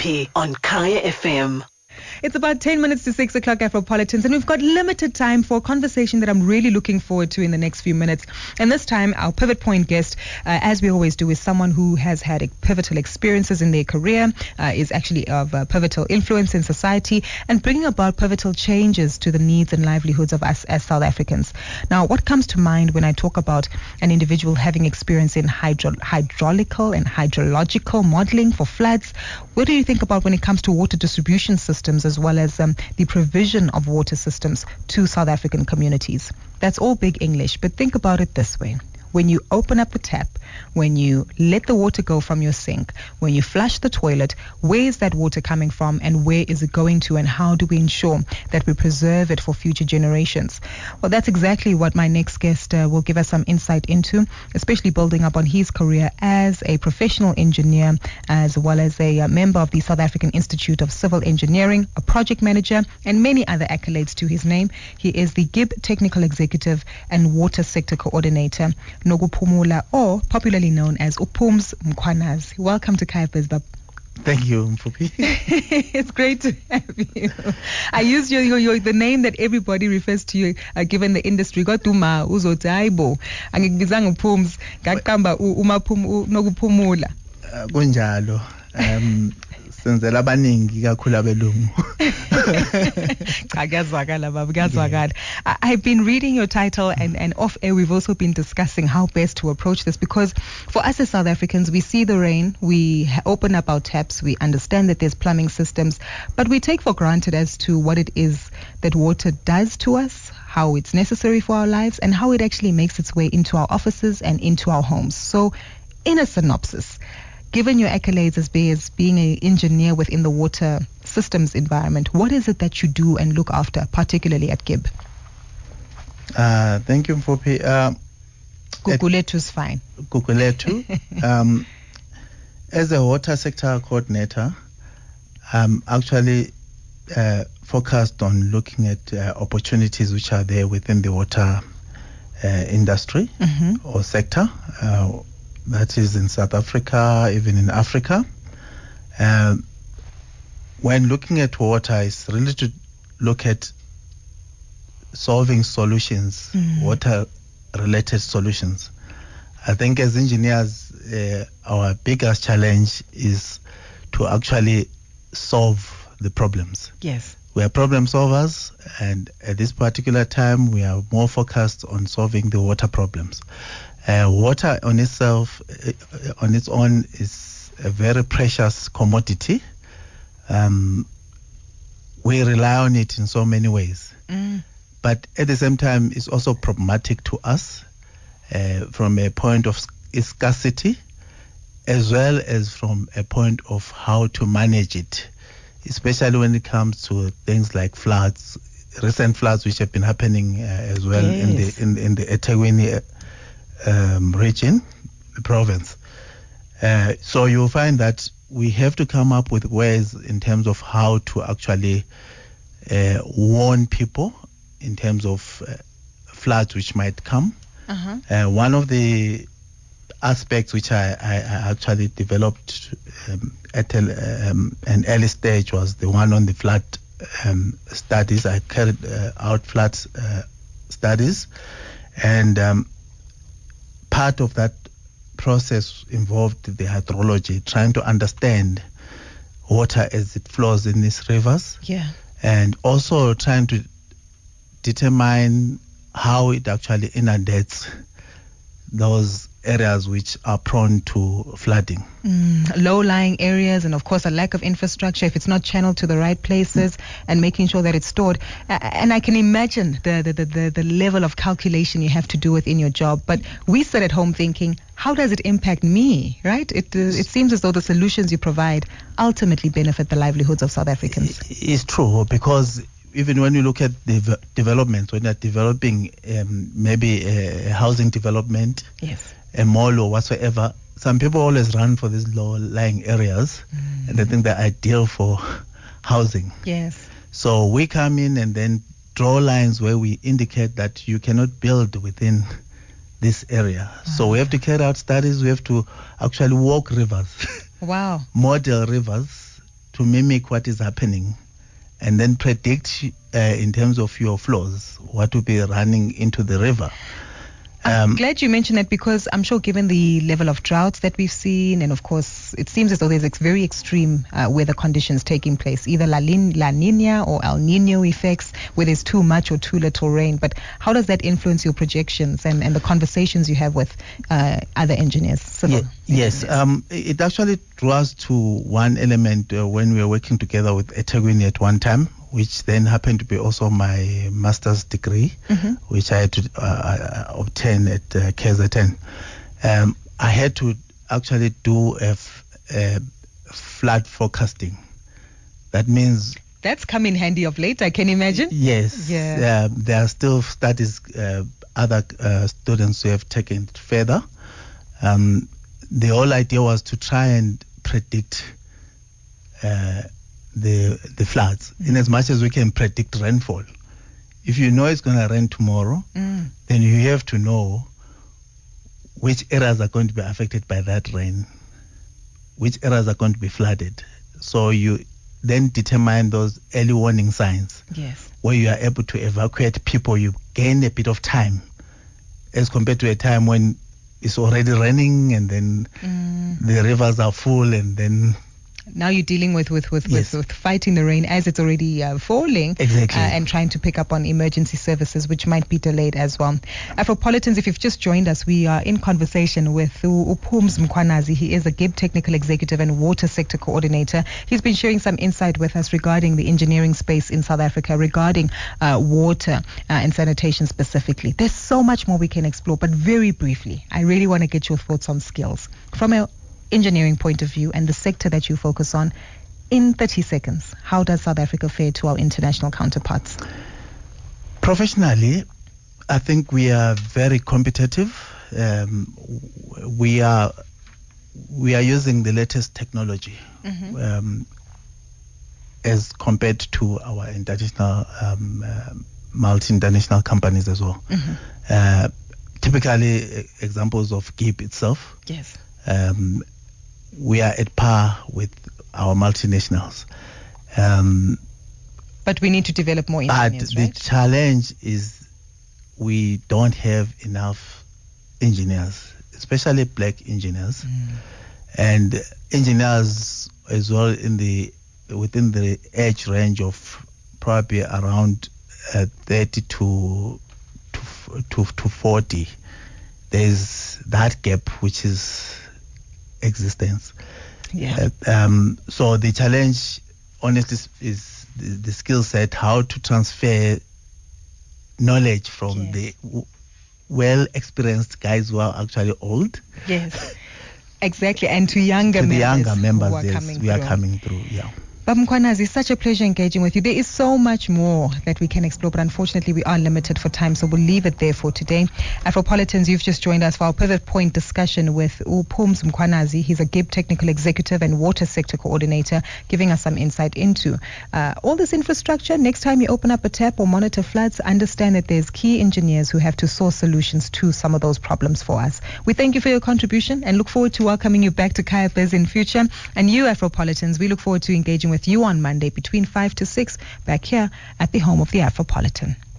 Mpopi on Kaya FM. It's about 10 minutes to 6 o'clock Afropolitans, and we've got limited time for a conversation that I'm really looking forward to in the next few minutes. And this time, our pivot point guest, as we always do, is someone who has had pivotal experiences in their career, is actually of pivotal influence in society, and bringing about pivotal changes to the needs and livelihoods of us as South Africans. Now, what comes to mind when I talk about an individual having experience in hydraulical and hydrological modeling for floods? What do you think about when it comes to water distribution systems, as well as the provision of water systems to South African communities? That's all big English, but think about it this way. When you open up the tap, when you let the water go from your sink, when you flush the toilet, where is that water coming from and where is it going to, and how do we ensure that we preserve it for future generations? Well, that's exactly what my next guest will give us some insight into, especially building up on his career as a professional engineer, as well as a member of the South African Institute of Civil Engineering, a project manager, and many other accolades to his name. He is the GIBB Technical Executive and Water Sector Coordinator, Nokuphumula, or popularly known as Nokuphumula Mkhwanazi. Welcome to Kaya Bizbab. Thank you, Mpopi. It's great to have you. I use the name that everybody refers to you, given the industry. Goduma uzotaibo. Angibizanga uphums, ngaqamba Nokuphumula. Kunjalo. Senzela abaningi kakhulu abelungu. I've been reading your title, and off air we've also been discussing how best to approach this, because for us as South Africans, we see the rain, we open up our taps, we understand that there's plumbing systems, but we take for granted as to what it is that water does to us, how it's necessary for our lives, and how it actually makes its way into our offices and into our homes. So in a synopsis, given your accolades as being an engineer within the water systems environment, what is it that you do and look after, particularly at GIBB? Thank you, Mpopi. Guguletu is fine. Guguletu. As a water sector coordinator, I'm actually focused on looking at opportunities which are there within the water industry or sector. That is in South Africa, even in Africa. When looking at water, it's really to look at solving solutions, water-related solutions. I think as engineers, our biggest challenge is to actually solve the problems. Yes. We are problem solvers, and at this particular time, we are more focused on solving the water problems. Water on itself, on its own, is a very precious commodity. We rely on it in so many ways. But at the same time, it's also problematic to us from a point of scarcity, as well as from a point of how to manage it, especially when it comes to things like floods, recent floods which have been happening as well. Yes. in the eThekwini region, the province. So you'll find that we have to come up with ways in terms of how to actually warn people in terms of floods which might come. One of the aspects which I actually developed at an early stage was the one on the flood studies. I carried out flood studies, and part of that process involved the hydrology, trying to understand water as it flows in these rivers, and also trying to determine how it actually inundates those areas which are prone to flooding. Low-lying areas, and of course a lack of infrastructure if it's not channeled to the right places, and making sure that it's stored. And I can imagine the level of calculation you have to do within your job. But we sit at home thinking, how does it impact me, right? It seems as though the solutions you provide ultimately benefit the livelihoods of South Africans. It's true, because even when you look at the development, when you're developing maybe a housing development, yes, a mall or whatsoever, some people always run for these low-lying areas, and they think they're ideal for housing. Yes. So we come in and then draw lines where we indicate that you cannot build within this area. So we have to carry out studies. We have to actually walk rivers. Wow. Model rivers to mimic what is happening and then predict in terms of your flows what will be running into the river. I'm glad you mentioned that, because I'm sure given the level of droughts that we've seen, and of course it seems as though there's very extreme weather conditions taking place, either La Nina or El Nino effects, where there's too much or too little rain. But how does that influence your projections and the conversations you have with other engineers? Yes, it actually drew us to one element when we were working together with eThekwini at one time, which then happened to be also my master's degree, which I had to obtain at KZN. I had to actually do a flood forecasting. That means... That's come in handy of late, I can imagine. Yes. Yeah. There are still studies, other students who have taken it further. The whole idea was to try and predict the floods, in as much as we can predict rainfall. If you know it's going to rain tomorrow, then you have to know which areas are going to be affected by that rain, which areas are going to be flooded. So you then determine those early warning signs, where you are able to evacuate people. You gain a bit of time as compared to a time when it's already raining and then the rivers are full, and then now you're dealing with fighting the rain as it's already falling. Exactly. And trying to pick up on emergency services, which might be delayed as well. Afropolitans, if you've just joined us, we are in conversation with Nokuphumula Mkhwanazi. He is a GIBB Technical Executive and Water Sector Coordinator. He's been sharing some insight with us regarding the engineering space in South Africa, regarding water and sanitation specifically. There's so much more we can explore, but very briefly, I really want to get your thoughts on skills. From a engineering point of view and the sector that you focus on, in 30 seconds, how does South Africa fare to our international counterparts? Professionally, I think we are very competitive. We are using the latest technology as compared to our international multi-international companies as well. Typically, examples of GIBB itself. Yes. We are at par with our multinationals. But we need to develop more engineers, but right? the challenge is we don't have enough engineers, especially black engineers, and engineers as well within the age range of probably around 30 to 40. There's that gap, which is existence. So the challenge, honestly, is the skill set, how to transfer knowledge from the well-experienced guys who are actually old. Yes, exactly, and to younger members. The younger members, who are coming through. Yeah. But Mkhwanazi, it's such a pleasure engaging with you. There is so much more that we can explore, but unfortunately we are limited for time, so we'll leave it there for today. Afropolitans, you've just joined us for our Pivot Point discussion with Nokuphumula Mkhwanazi. He's a GIBB Technical Executive and Water Sector Coordinator, giving us some insight into all this infrastructure. Next time you open up a tap or monitor floods, understand that there's key engineers who have to source solutions to some of those problems for us. We thank you for your contribution and look forward to welcoming you back to KFS in future. And you, Afropolitans, we look forward to engaging with you on Monday between 5 to 6 back here at the home of the Afropolitan.